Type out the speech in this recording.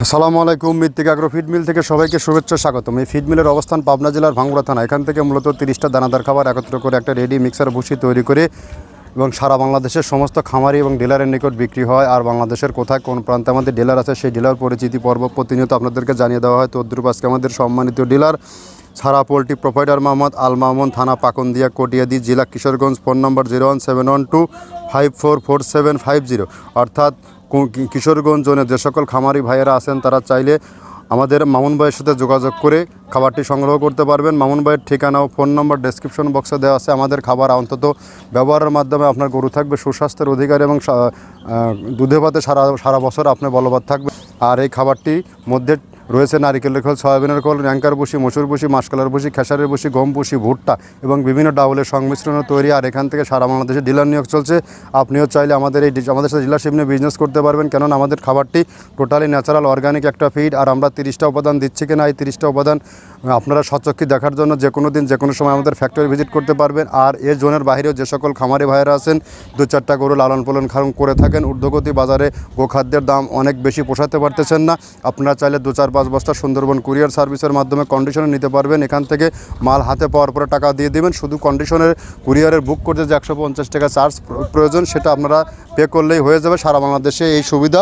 আসসালামু আলাইকুম। মৃত্তিক agro feed mill থেকে সবাইকে শুভেচ্ছা স্বাগতম। এই ফিড মিলের অবস্থান পাবনা জেলার ভাঙ্গুড়া থানা। এখান থেকে মূলত 30টা দানাদার খাবার একত্র করে একটা রেডি মিক্সার ভুসি তৈরি করে এবং সারা বাংলাদেশের সমস্ত খামারি এবং ডিলারের নিকট বিক্রি হয়। আর বাংলাদেশের কোথায় কোন প্রান্তে আমাদের ডিলার আছে সেই ডিলার পরিচিতি পর্ব প্রতিনিয়ত আপনাদেরকে জানিয়ে দেওয়া হয়। তদ্রুপ আজকে আমাদের সম্মানিত ডিলার ছাড়া পোলট্রি প্রোভাইডার মোহাম্মদ আল মামুন, থানা পাকুন্দিয়া, কটিয়াদি, জেলা কিশোরগঞ্জ। ফোন নম্বর 01712544750। অর্থাৎ কিশোরগঞ্জ জোনে যে সকল খামারি ভাইয়েরা আছেন তারা চাইলে আমাদের মামুন ভাইয়ের সাথে যোগাযোগ করে খাবারটি সংগ্রহ করতে পারবেন। মামুন ভাইয়ের ঠিকানা ও ফোন নম্বর ডেসক্রিপশন বক্সে দেওয়া আছে। আমাদের খাবার অন্তত ব্যবহারের মাধ্যমে আপনার গরু থাকবে সুস্বাস্থ্যের অধিকারী এবং দুধে ভাতে সারা বছর আপনার বলবৎ থাকবে। আর এই খাবারটির মধ্যে রয়েছে নারিকেলের খোল, সয়াবিনের খোল, র্যাঙ্কার ভুসি, মসুর ভুসি, মাসকলার ভুসি, খেসারের ভুসি, গম ভুসি, ভুট্টা এবং বিভিন্ন ডাউলের সংমিশ্রণে তৈরি। আর এখান থেকে সারা বাংলাদেশে ডিলার নিয়োগ চলছে। আপনিও চাইলে আমাদের সাথে ডিলারশিপ নিয়ে বিজনেস করতে পারবেন, কেননা আমাদের খাবারটি টোটালি ন্যাচারাল অর্গানিক একটা ফিড। আর আমরা 30টা উপাদান দিচ্ছি কিনা, এই 30টা উপাদান আপনারা স্বচক্ষে দেখার জন্য যে কোনো দিন যে কোনো সময় আমাদের ফ্যাক্টরি ভিজিট করতে পারবেন। আর এর জোনের বাইরেও যে সকল খামারি ভাইয়েরা আছেন 2-4টা গরু লালন পালন করে থাকেন, ঊর্ধ্বগতি বাজারে গোখাদ্যের দাম অনেক বেশি পোষাতে পারতেছেন না, আপনারা চাইলে 2-4-5 বস্তা সুন্দরবন কুরিয়ার সার্ভিসের মাধ্যমে কন্ডিশনে নিতে পারবেন। এখান থেকে মাল হাতে পাওয়ার পরে টাকা দিয়ে দেবেন। শুধু কন্ডিশনের কুরিয়ারের বুক করতে যে 150 টাকা চার্জ প্রয়োজন, সেটা আপনারা পে করলেই হয়ে যাবে। সারা বাংলাদেশে এই সুবিধা